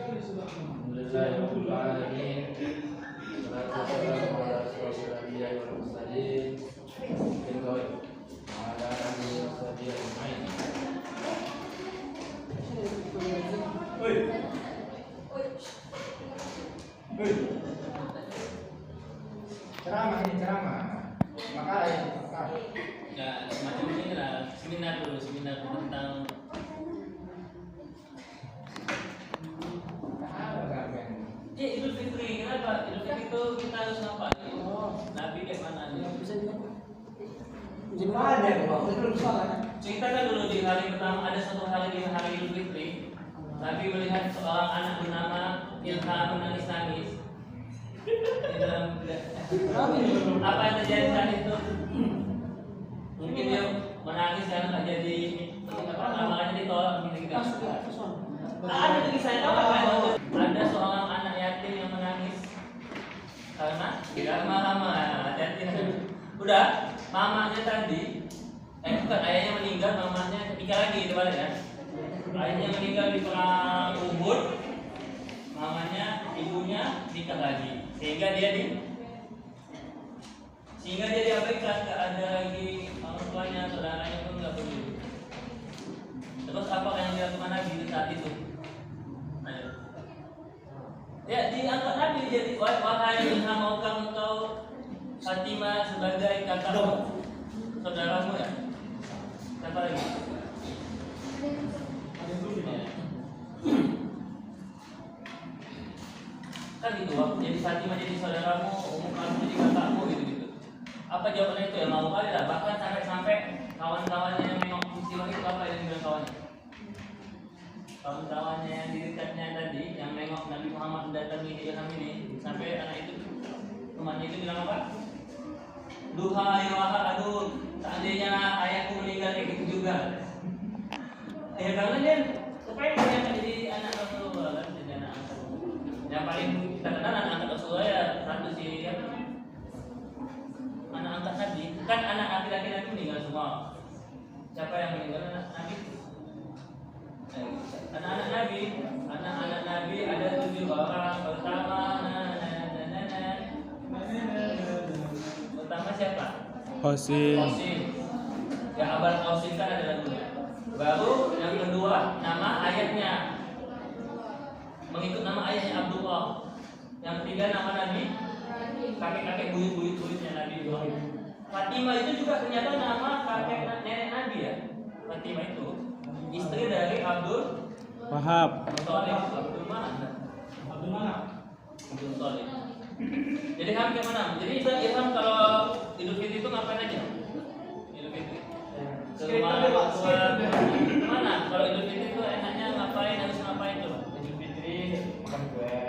Alhamdulillahirabbil alamin. Wassalatu wassalamu ala asyrofil anbiya'i wal mursalin. Wa ala alihi washabihi ajmain. Ceramah ini ceramah. Makalah ya. Ya, semacam ini lah, seminar tentang Idul Fitri. Kenapa? Idul Fitri itu kita harus ngapain? Nabi kayak mana nih? Gimana ya, Pak? Belum salah. Ceritakan dulu di hari pertama, ada satu hari di hari Idul Fitri. Nabi melihat seorang anak bernama Ilham menangis-nangis di dalam apa yang terjadi saat itu? Mungkin dia menangis karena tak jadi makanya ditolak gitu. Ada tuh kisahnya, tahu apa itu? Ada seorang anak yatim yang menangis karena tidak mama. Hati-hati. Udah, mamanya tadi, bukan, ayahnya meninggal, mamanya nikah lagi itu balik kan? Ayahnya meninggal di perang Uhud, mamanya, ibunya nikah lagi, sehingga dia diabaikan, nggak ada lagi orang tuanya, saudaranya pun nggak peduli. Terus apa yang dilakukan Nabi saat itu? Ayo. Ya, diangkat Nabi jadi wahai Ilham, maukah engkau Fatimah sebagai kakakmu, saudaramu ya? Siapa lagi? Kan gitu, waktu jadi Fatimah jadi saudaramu, kamu jadi kakakmu gitu. Apa jawabannya itu ya? Mau kali lah. Bahkan sampai kawan-kawannya yang nengok peristiwa itu apa yang bilang kawannya? Kawan-kawannya yang di dekatnya tadi, yang nengok Nabi Muhammad mendatangi Ilham ini, sampai anak itu temannya itu bilang apa? Duhai wahai, aduh, seandainya ayahku meninggal kayak gitu juga. Ya karena dia supaya dia jadi anak Rasulullah kan, jadi anak Rasulullah. Yang paling kita kenal anak angkat Rasulullah ya satu sih ya. Anak angkat Nabi, kan anak laki-laki Nabi meninggal semua. Siapa yang meninggal? Anak Nabi. Anak-anak Nabi ada 7 orang. Pertama siapa? Qasim. Ya, Abul Qasim kan ada lagunya. Baru yang kedua nama ayahnya, mengikut nama ayahnya Abdullah. Yang ketiga nama Nabi, kakek-kakek buyut-buyutnya Nabi Ibrahim. Fatimah itu juga ternyata nama kakek nenek Nabi ya. Fatimah itu istri dari Abdul Wahab. Abdul Thalib. Jadi hampir mana? Jadi Ilham kalau Idul Fitri itu ngapain aja? Idul Fitri. Mana? Kalau Idul Fitri itu enaknya ngapain, harus ngapain coba? Idul Fitri makan kue.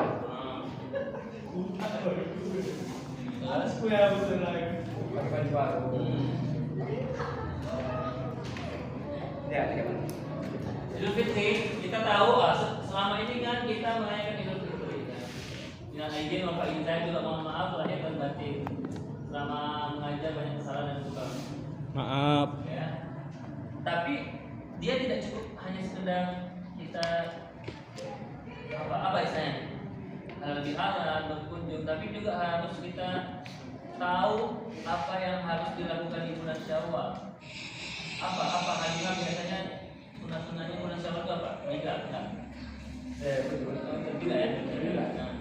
Harus kue betul lagi. Pakai baju baru. Ya, Idul Fitri kita tahu selama ini kan kita merayakan Idul Fitri. Dengan izin Bapak Ibu saya juga mohon maaf lahir dan batin selama mengajar banyak kesalahan dan luka. Maaf. Ya. Tapi dia tidak cukup hanya sekedar kita apa istilahnya lebih halal berkunjung, tapi juga harus kita tahu apa yang harus dilakukan di bulan Syawal. Apa hadisnya biasanya sunah-sunahnya bulan Syawal itu apa? Tiga kan? Tiga ya. Nah.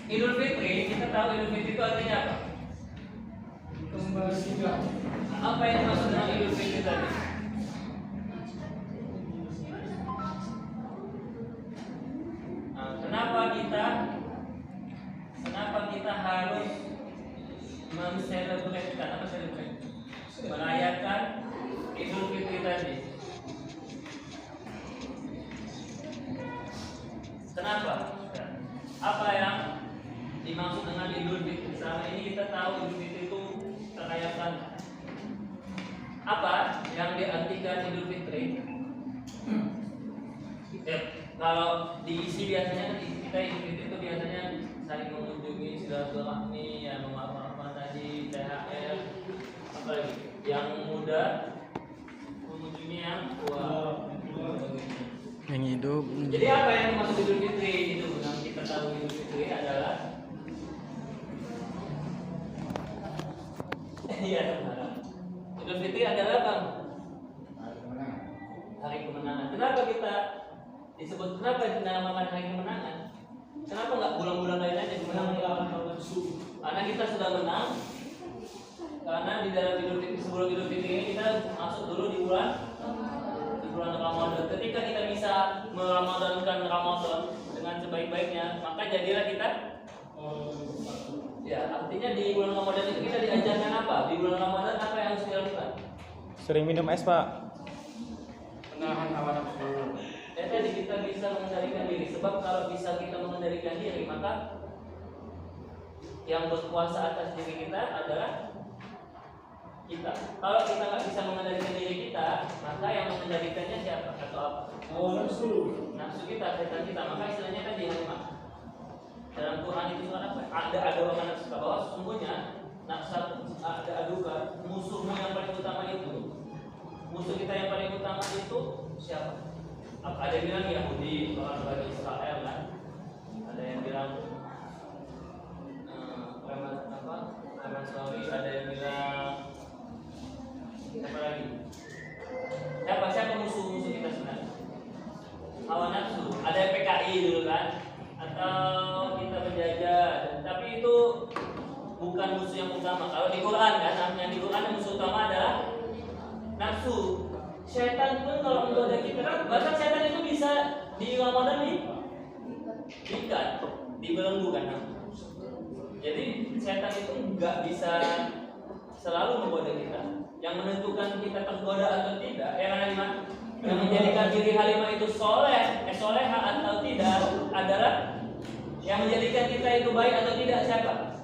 Idul Fitri, kita tahu Idul Fitri itu artinya apa? Kembali Apa yang dimaksud dengan Idul Fitri tadi? Nah, kenapa kita harus menselebrasikan apa selebrasi? Merayakan Idul Fitri tadi. Kenapa? Apa yang dimaksud dengan Idul Fitri? Selama ini kita tahu Idul Fitri itu merayakan apa yang diartikan Idul Fitri. Ya, kalau diisi biasanya kita Idul Fitri itu biasanya saling mengunjungi silaturahmi, ya memaafkan tadi, THR, apa lagi? Yang muda mengunjungi yang tua. yang hidup. Jadi apa yang dimaksud Idul Fitri itu? Yang kita tahu Idul Fitri adalah iya, Idul Fitri adalah apa? Hari kemenangan. Kenapa kita disebut, kenapa dinamakan hari kemenangan? Kenapa nggak bulan-bulan lain aja kemenangan lawan musuh? Karena kita sudah menang. Karena di dalam Idul Fitri, sebelum Idul Fitri ini kita masuk dulu di bulan Ramadan. Ketika kita bisa meramadankan Ramadan dengan sebaik-baiknya, maka jadilah kita ya, artinya di bulan Ramadan itu kita diajarkan apa? Di bulan Ramadan apa yang harus dilakukan? Sering minum es, Pak. Menahan hawa nafsu. Ya tadi kita bisa mengendalikan diri. Sebab kalau bisa kita mengendalikan diri, maka yang berkuasa atas diri kita adalah kita. Kalau kita nggak bisa mengendalikan diri kita, maka yang mengendalikannya siapa atau apa? Nafsu. Nafsu kita, setan kita. Maka istilahnya tadi halimah. Dalam Quran itu suara apa? Ada omongan nafsu bahwa sesungguhnya nafsu ada adukan musuhmu yang paling utama itu. Musuh kita yang paling utama itu siapa? Ada yang bilang Yahudi, orang bagi Israel kan? Ada yang bilang Sorry, ada yang bilang apa lagi? Siapa musuh-musuh kita sebenarnya? Hawa nafsu. Ada yang PKI dulu kan? Atau kita menjajah. Tapi itu bukan musuh yang utama. Kalau di Quran kan, yang di Quran yang musuh utama adalah nafsu. Setan pun kalau menggoda kita, bahkan setan itu bisa di Ramadan diikat, dibelenggu kan? Jadi setan itu nggak bisa selalu menggoda kita. Yang menentukan kita tergoda atau tidak, ya kan Halimah? Yang menjadikan diri Halimah itu soleha atau tidak adalah yang menjadikan kita itu baik atau tidak siapa?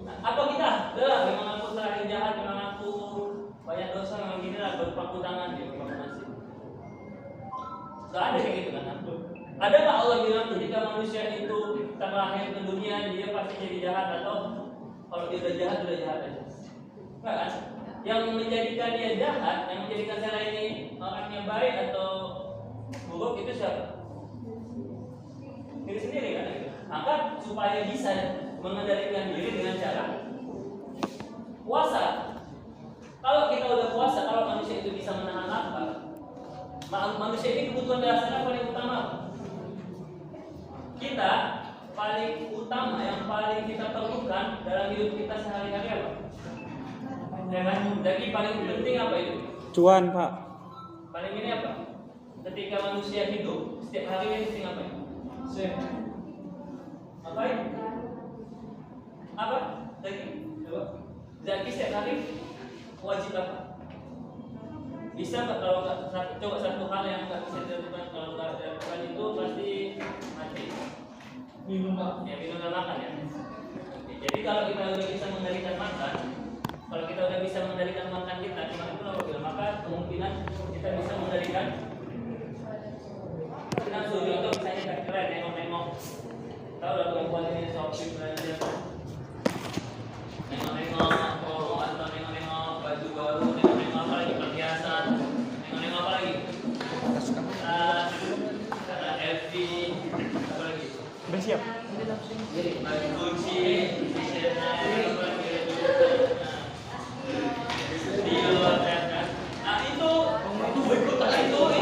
Nah, apa kita? Adalah memang aku terlalu jahat, memang aku banyak dosa, memang gini lah berpaku tangan dia, berpaku nasib. Gak ada kayak gitu kan? Ada nggak Allah bilang ketika manusia itu terlahir ke dunia dia pasti jadi jahat, atau kalau dia udah jahat aja? Enggak kan? Yang menjadikan dia jahat, yang menjadikan saya ini orangnya baik atau buruk itu siapa? Diri sendiri kan? Maka supaya bisa mengendalikan diri dengan cara puasa. Kalau kita udah puasa, kalau manusia itu bisa menahan lapar, manusia ini kebutuhan dasarnya paling utama. Kita paling utama, yang paling kita perlukan dalam hidup kita sehari-hari apa? Ya kan? Jadi paling penting apa itu? Cuan, Pak. Paling ini apa? Ketika manusia hidup, setiap hari ini mesti ngapain? Ngapain? Apa? Zaki setiap hari wajib apa? Bisa nggak kalau nggak coba satu hal yang nggak bisa dilakukan, kalau nggak dilakukan itu pasti mati. Minum, Pak. Ya minum dan makan ya. Jadi kalau kita udah bisa mengendalikan makan, kalau kita udah bisa mengendalikan makan kita, cuma itu loh, maka kemungkinan kita bisa mengendalikan nafsu. Contoh misalnya nggak keren, nengok-nengok. Tahu lah perempuan ini shopping belanja, nengok-nengok atau nengok-nengok baju baru, nengok-nengok apa lagi perhiasan, nengok-nengok apa lagi? LV, apa lagi? Bersiap. Kunci, itu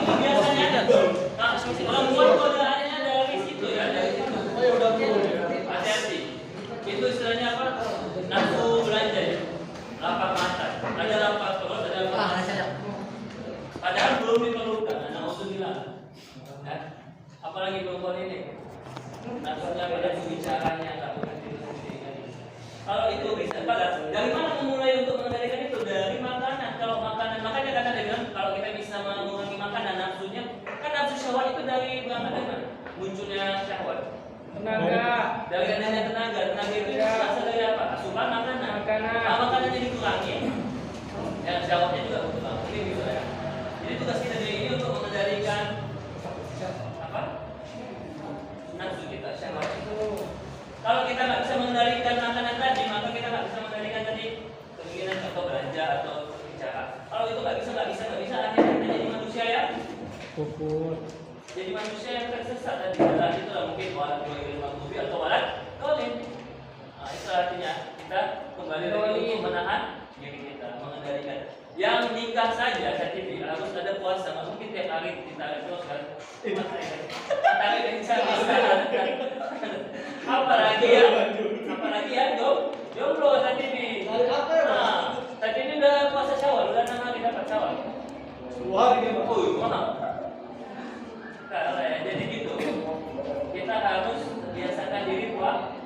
biasanya orang buat godaannya dari situ ya, dari situ. Hati-hati. Itu istilahnya apa? Nafsu belanja ya. Lapar mata. Ada lapar perut, ada lapar mata. Padahal belum diperlukan. Alhamdulillah. Ya. Apalagi perempuan ini. Nafsunya pada bicaranya nggak berhenti. Kalau itu bisa, dari mana memulai untuk mengendalikan itu? Dari makanan. Kalau makanan, makanya kadang dia bilang kalau kita bisa mengurangi makanan nafsunya, kan nafsu syahwat itu dari berangkat dari mana? Munculnya syahwat. Tenaga. Dari adanya tenaga itu berasal dari apa? Asupan makanan. Kalau makanannya dikurangi, ya syahwatnya juga berkurang. Ini gitu ya. Jadi tugas kita di ini untuk mengendalikan apa? Nafsu kita, syahwat itu. Kalau kita nggak bisa mengendalikan makanan tadi, maka kita nggak bisa mengendalikan tadi keinginan atau belanja atau bicara. Kalau itu nggak bisa, akhirnya kita jadi manusia ya Puput. Jadi manusia yang tersesat dan di dalam itulah mungkin walat ghairil maghdubi atau walat dhalin. Nah, itu artinya kita kembali lagi untuk menahan diri kita, mengendalikan. Yang nikah saja KTP harus ada puasa, nggak mungkin tiap hari kita terus kan. Tarik dari sana. Apalagi ya jomblo KTP. Nah, KTP udah puasa Syawal, udah 6 hari dapat Syawal. 10 hari dia, Pak. Mahal. Nah, ya, jadi gitu. Kita harus biasakan diri puasa.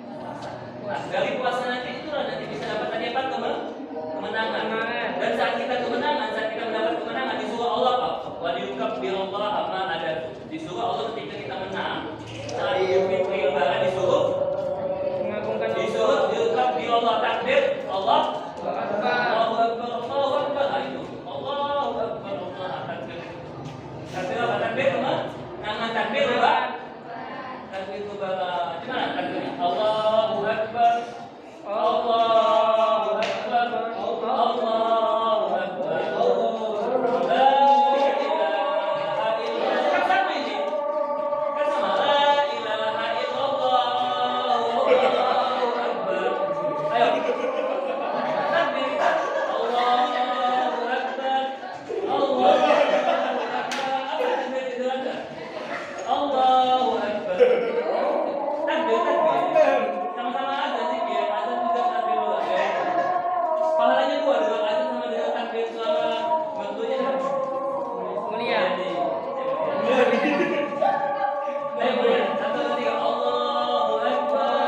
Nah, dari puasa nanti itulah nanti bisa dapat tadi apa kemenangan. Dan saat kita kemenangan, saat kita mendapat kemenangan disuruh Allah Pak. Waliukab bilallah apa ada disuruh Allah ketika kita menang. Saat Fitri Lebaran disuruh Mengagungkan disuruh diukab bilallah takbir Allah Allahu Akbar Allahu Akbar. Nah, itu Allahu Akbar Allah takbir. Takbir apa takbir teman? Nama takbir apa? Takbir kebaran. Gimana takbirnya? Allahu Akbar. Allahu Akbar. Allahu Akbar. La ilaha illallah. Kan sama ini. Kan sama. La ilaha illallah. Allahu Akbar. Ayo. Takbir kita. Allahu Akbar. Allahu Akbar. Apa takbir itu ada? Allahu Akbar. Takbir. Sama-sama ada zikir, azan juga takbir dua ya. Pahalanya dua azan sama dengan takbir selama waktunya mulia. Baik, satu dua tiga. Allahu Akbar.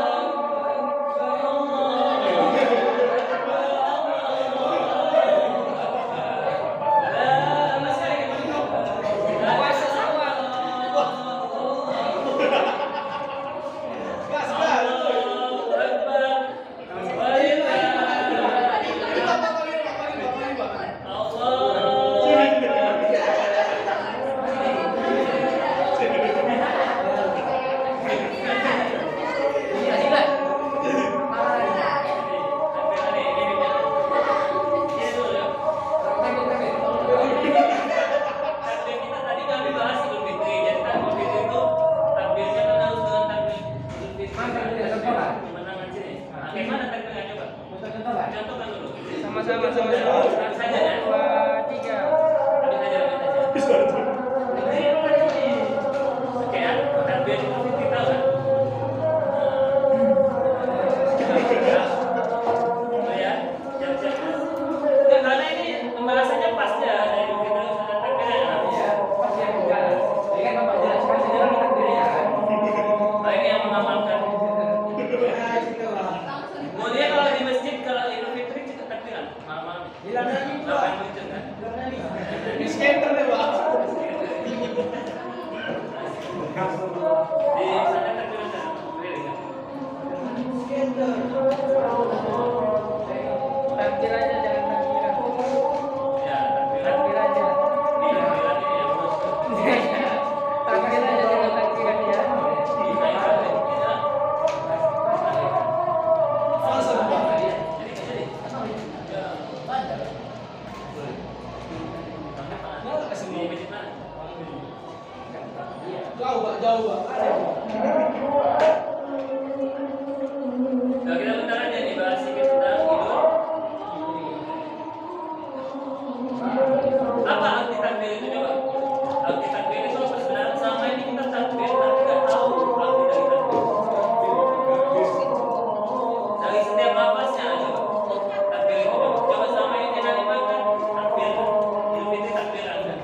Allahu Akbar. Masih ada yang puasa sama. Sama-sama saja ya. 2, 3. Habis aja. Oke ya, takbir itu kita lah. Oh ya, siap-siap. Nah, karena ini pembahasannya pas ya dari kita takbir ya. Iya, pas ya juga. Jadi kan Bapak jelaskan sejarah takbirnya kan. Baik yang mengamalkan. Kemudian kalau di masjid kalau Idul Fitri kita takbiran malam-malam. Bilang lagi Pak. Ini skater deh, Pak. Di sana takbiran kan. Skater. Takbir aja jangan takbiran. Ya, takbiran. Takbir aja. Ini takbiran ini yang bos. Takbir aja jangan takbiran ya. Kita ikut kita. Langsung, Pak. Jadi. Ya, ada. Jauh, Pak, jauh, Pak. Nah, kita bentar aja nih bahas sedikit tentang hidup. Apa arti takbir itu coba? Arti takbir itu apa sebenarnya? Selama ini kita takbir tapi nggak tahu arti dari takbir. Dari setiap nafasnya coba. Takbir itu coba selama ini kita dimakan takbir. Idul Fitri takbir Anda.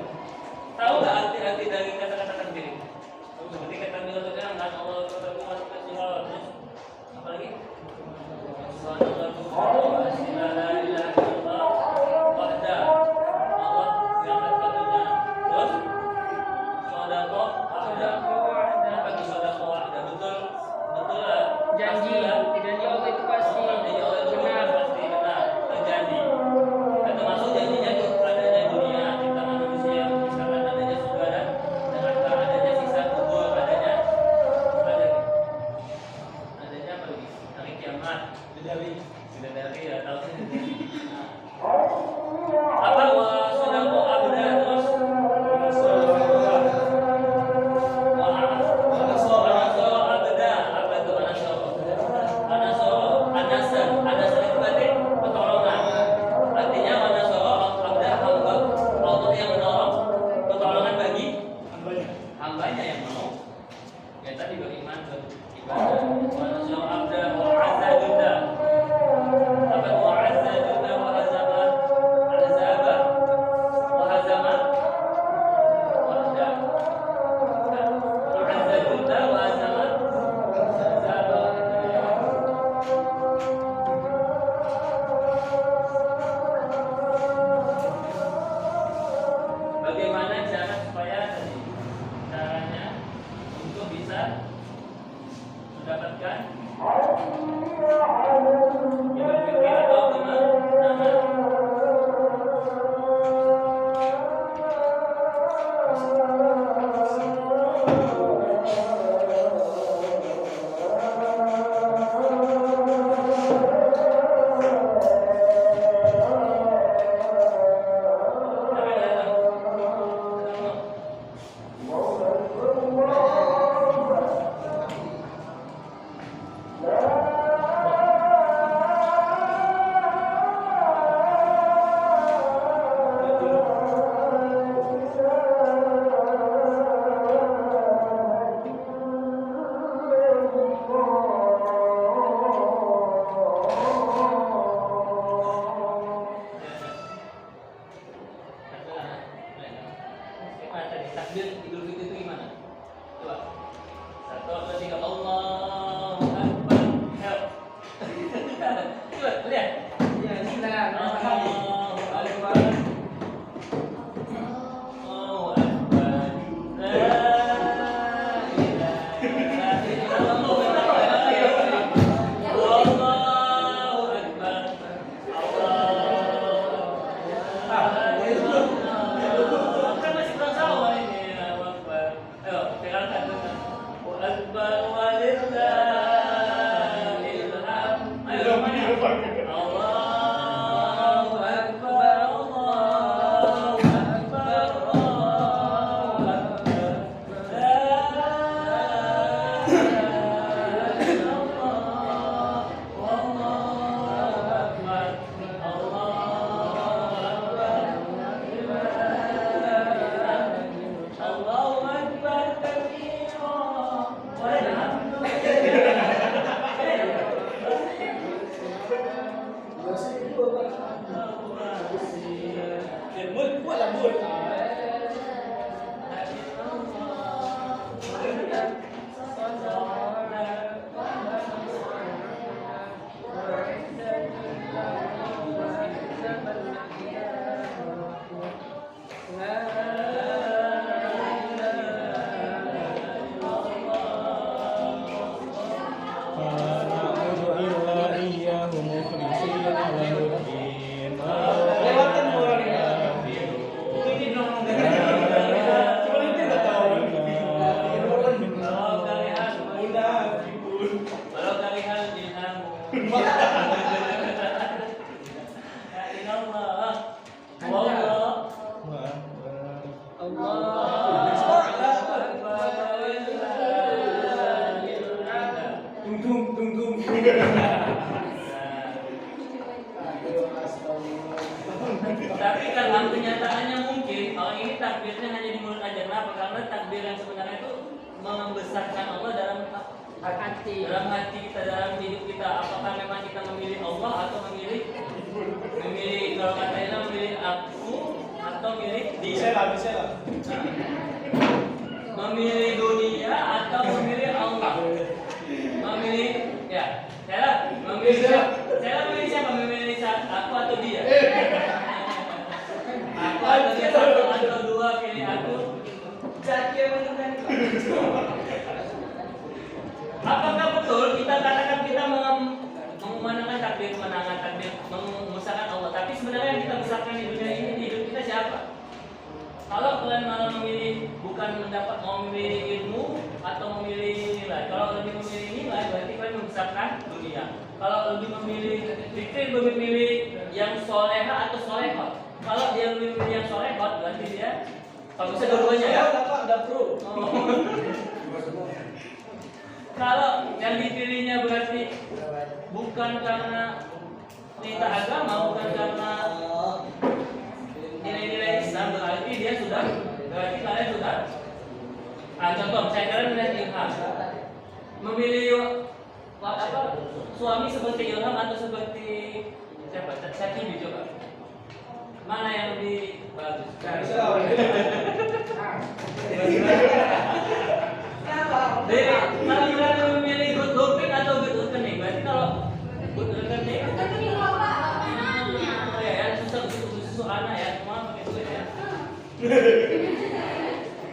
Tahu nggak arti dari kata-kata takbir itu? Seperti kata Nabi SAW kan Allah berkata masuk ke surga terus apa lagi? Subhanallah la ilaha illallah wahda Allah yang satu-satunya terus sadaqah wahda apa itu sadaqah wahda betul lah Janji Allah itu pasti janji Allah itu benar. pasti benar terjadi dan termasuk janjinya itu adanya dunia ciptaan manusia misalkan adanya surga dan neraka adanya siksa kubur adanya apa lagi hari kiamat bidadari ya tahu apa wa sadaqah abda terus hambanya yang mau. Ya tadi beriman beribadah. Wa nasrul abda wa azza junda. Apa wa azza junda wa hazama azaba wa hazama wa azza junda wa hazama azaba. Bagaimana cara supaya caranya untuk bisa mendapatkan ilmu fikih atau kemenangan? Takbir Idul Fitri itu gimana? Coba. 1, 2, 3 Allahu Akbar. Coba lihat. Ya, silakan. Allahu Akbar. Allahu Akbar. La ilaha illallah. Allahu Akbar. Kan masih kurang sama ini. Allahu Akbar. Ayo, tinggalkan dulu. Allahu Akbar walillahil hamd. Ayo, semuanya. Allahu Akbar, Allahu Akbar, Allahu Akbar. La ilaha illallah. Wallahu Akbar. Allahu Akbar. Allahu Akbar kabira. Na'budu illa iyyahu mukhlishina lahuddin. Lewatkan bola ini. Ini dong. Cuma itu enggak tahu. Udah, Walau karihal ilhamu. Ya ilallah. Wallah. Tapi dalam kenyataannya mungkin orang ini takbirnya hanya di mulut aja. Kenapa? Karena takbir yang sebenarnya itu membesarkan Allah dalam hati. kita, dalam hidup kita. Apakah memang kita memilih Allah atau memilih kalau katanya memilih aku atau memilih dia? bisa lah. Memilih dunia atau memilih Allah? Memilih ya, saya memilih siapa? Memilih aku atau dia? Aku atau dia, satu atau dua, pilih aku. Apakah betul kita katakan kita mengumandangkan takbir, menangan takbir, memusakan Allah, tapi sebenarnya yang kita besarkan di dunia ini, di hidup kita siapa? Kalau kalian malah memilih bukan mau memilih ilmu atau memilih nilai. Kalau lebih memilih nilai berarti kalian membesarkan dunia. Kalau lebih memilih fikir, lebih memilih yang soleha atau solehot. Kalau dia lebih memilih yang solehot berarti dia kalau bisa dua-duanya ya. Udah pro. Kalau yang dipilihnya berarti bukan karena perintah agama, bukan karena nilai-nilai Islam, berarti kalian sudah contoh saya kira melihat Ilham memilih suami seperti Ilham atau seperti siapa? Syakimi coba. Mana yang lebih bagus? Jadi kalau kita memilih good looking atau good rekening, berarti kalau good rekening ya susah anak ya, semua pakai duit ya.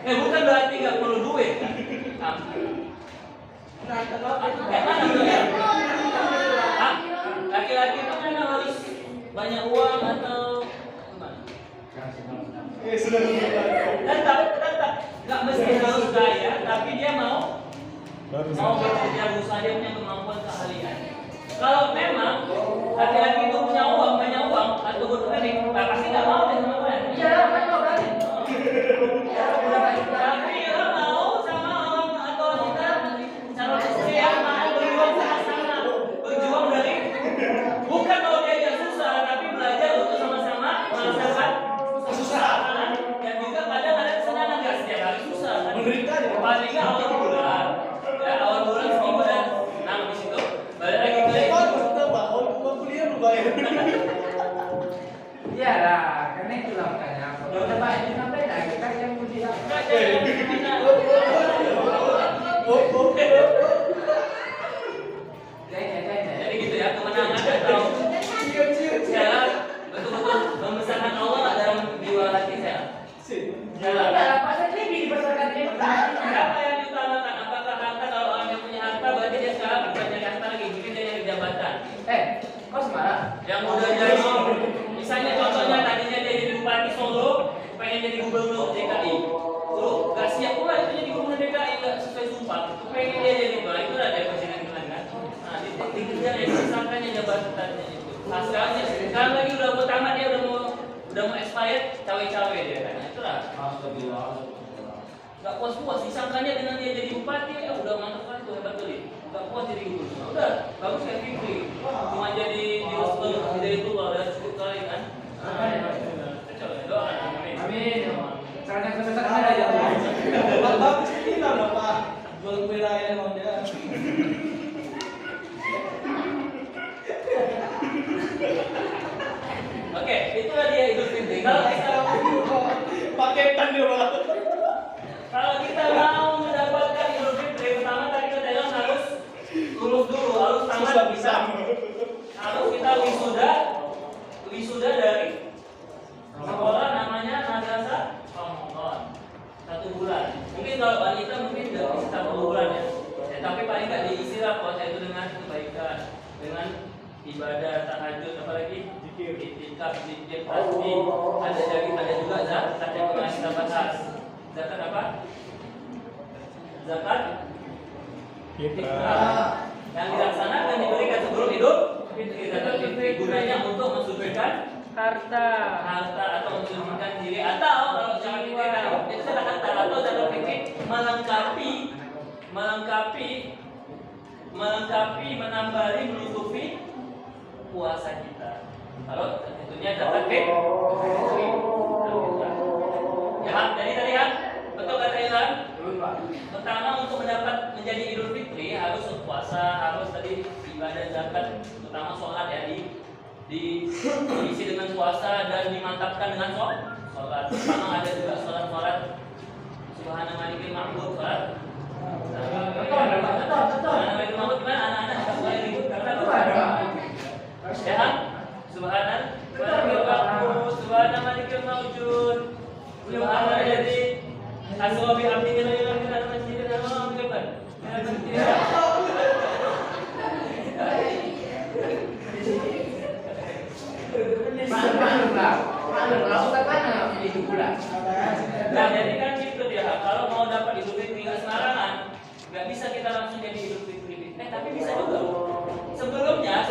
Bukan berarti nggak perlu duit. Laki-laki itu kan harus banyak uang atau gimana? Tetap nggak mesti harus kaya, tapi dia mau bekerja usaha, dia punya kemampuan keahlian. Kalau memang laki-laki itu punya uang, banyak uang atau berkening, pasti nggak mau dia sama kalian. Iya, tapi dia mau sama orang atau kita calon istri yang mau berjuang sama-sama, berjuang dari bukan mau diajak susah, tapi belajar untuk sama-sama merasakan kesusahan dan juga kadang ada kesenangan nggak setiap hari susah. Paling nggak awal bulan, ya awal bulan seminggu dan di situ balik lagi ke kuliah lu bayar. Iya lah, karena itulah makanya. Kalau udah banyak sampai dah kita yang kuliah. Jadi gitu ya, kemenangan atau saya betul-betul membesarkan Allah dalam jiwa hati saya. Siapa yang diutamakan? Apakah harta? Kalau orang yang punya harta berarti dia sekarang bukan nyari harta lagi, mungkin dia nyari jabatan. Kau semarang? Yang udah jadi, misalnya contohnya tadinya dia jadi bupati Solo, pengen jadi gubernur DKI. Terus gak siap pula itu jadi gubernur DKI, gak sesuai sumpah. Pengen dia jadi itu ada presiden kemarin kan. Nah, dikejar yang disangkanya jabatannya itu. Nah sekarang lagi udah mau tamat, dia udah mau expired, cawe-cawe dia kan. Itulah. Gak puas-puas, disangkanya dengan dia jadi bupati, ya udah mantap kan tuh, hebat tuh. Gak puas jadi gubernur. Udah, bagus kayak Fikri. Cuma jadi direspon, jadi itu udah cukup kali kan. Doa, amin. Sekarang yang sebesar ada aja. Bapak kita Bapak jual kue raya mau dia. Oke, itulah dia Idul Fitri. Kalau kita Paketan dia Pak. Kalau kita mau mendapatkan Idul Fitri, pertama tadi kita bilang harus lulus dulu, harus tamat bisa. Harus kita wisuda dari sekolah namanya Madrasah Ramadan 1 bulan. Mungkin kalau wanita mungkin tidak bisa 1 bulan ya. Tapi paling nggak diisilah puasa itu dengan kebaikan, dengan ibadah tahajud, apalagi itikaf, zikir, tasbih. Ada juga zakat yang pernah kita bahas. Zakat apa? Zakat fitrah yang dilaksanakan diberikan sebelum Idul Fitri. Zakat fitri gunanya untuk mensucikan harta atau mensucikan diri, atau kalau zakat fitri kan itu zakat harta, atau zakat fitri melengkapi, menambahi, menutupi puasa kita. Kalau tentunya zakat fitri. Ya, jadi tadi kan betul kata Ilham. Pertama untuk menjadi Idul Fitri harus puasa, harus tadi ibadah zakat, terutama sholat ya diisi dengan puasa dan dimantapkan dengan sholat. Pertama ada juga sholat Subhana Malikil Ma'bud, sholat. Subhana Malikil Ma'bud gimana anak-anak nggak boleh ribut karena ya kan? Subhana Malikil Ma'bud, Subhana Malikil Ma'bud. Subhana jadi asrobi abdi kita yang kita masjid dan Allah bukan. Nah, jadi kan gitu dia. Kalau mau dapat Idul Fitri nggak sembarangan, nggak bisa kita langsung jadi Idul Fitri. Tapi bisa juga. Sebelumnya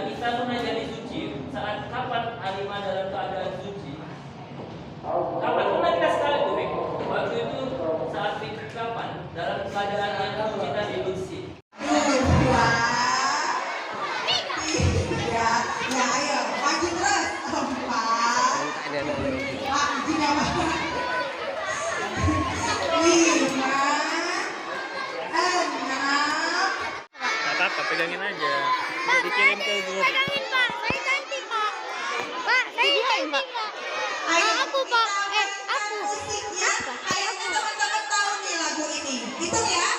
kita pernah jadi suci. Saat kapan Halimah dalam keadaan suci? Kapan pernah kita sekali tuh, Bik? Waktu itu saat Fitri kapan? Dalam keadaan yang suci tadi bersih. Ya ayo maju terus. 4 5 kirim ke grup. Pegangin Pak, saya cantik Pak. Pak, saya cantik Pak. Aku Pak, aku. Musiknya, kayaknya teman-teman tahu nih lagu ini. Hitung ya.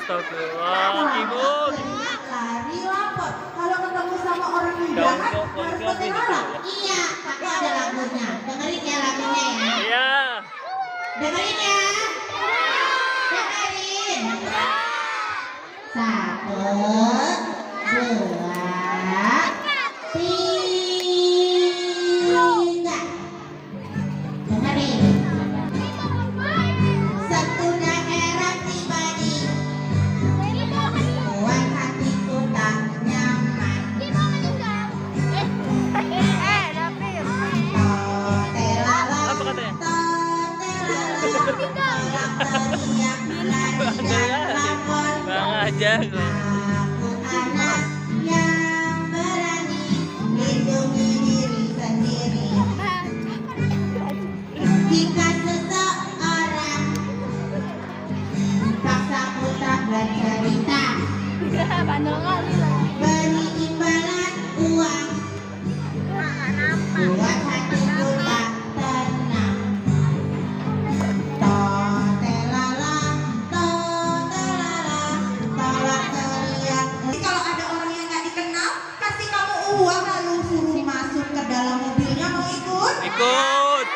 1, 2, Dengerin ya. Dengerin. 1, 2, 3. Dengerin. Satu daerah pribadi buat hatiku tak nyaman. Totelala, Apa katanya? totelala, teriak lari dan lapor. Bang aja. Aku anak yang berani lindungi diri sendiri. Jika seseorang paksa ku tak bercerita, beri imbalan uang buat hatiku tak tenang. Totelala, totelala, tolak teriak. Kalau ada orang yang nggak dikenal, kasih kamu uang lalu suruh masuk ke dalam mobilnya, mau ikut? Ikut.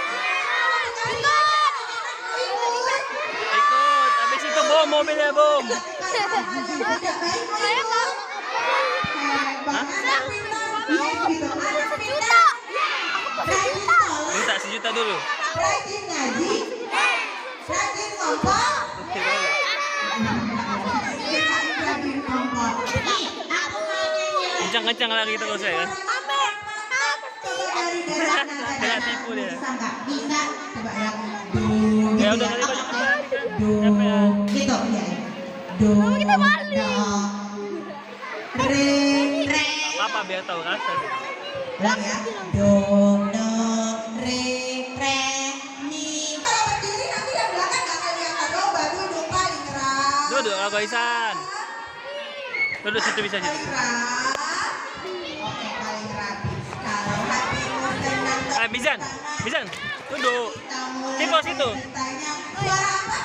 Ikut. Habis itu bom mobilnya bom. Tidak baik, mau ikut? Anak pintar, gitu. Anak pintar, rajin sholat, Minta 1 juta dulu. rajin ngaji, rajin ngomong. Rajin ngomong. Nih, aku mau nyanyi lagi. Kencang-kencang lagi terus ya kan. Coba dari daerah nada. Kayak tipu dia. Bisa nggak? Bisa. Coba ya. Ya Gitu udah ya. kali Oke. banyak. Do. Gitu ya. Do. Do. Re. Re. Apa biar tahu rasa. Ulang ya. Do. Do. Re. Re. Mi. Kalau berdiri nanti yang belakang nggak kelihatan. Coba duduk paling keras. Duduk aku Isan. Duduk situ bisa situ. Paling keras. Oke, paling rapi. Kalau hatimu senang. Bizan. Bizan. Duduk. Kamu Di pos itu. bertanya, suara apa?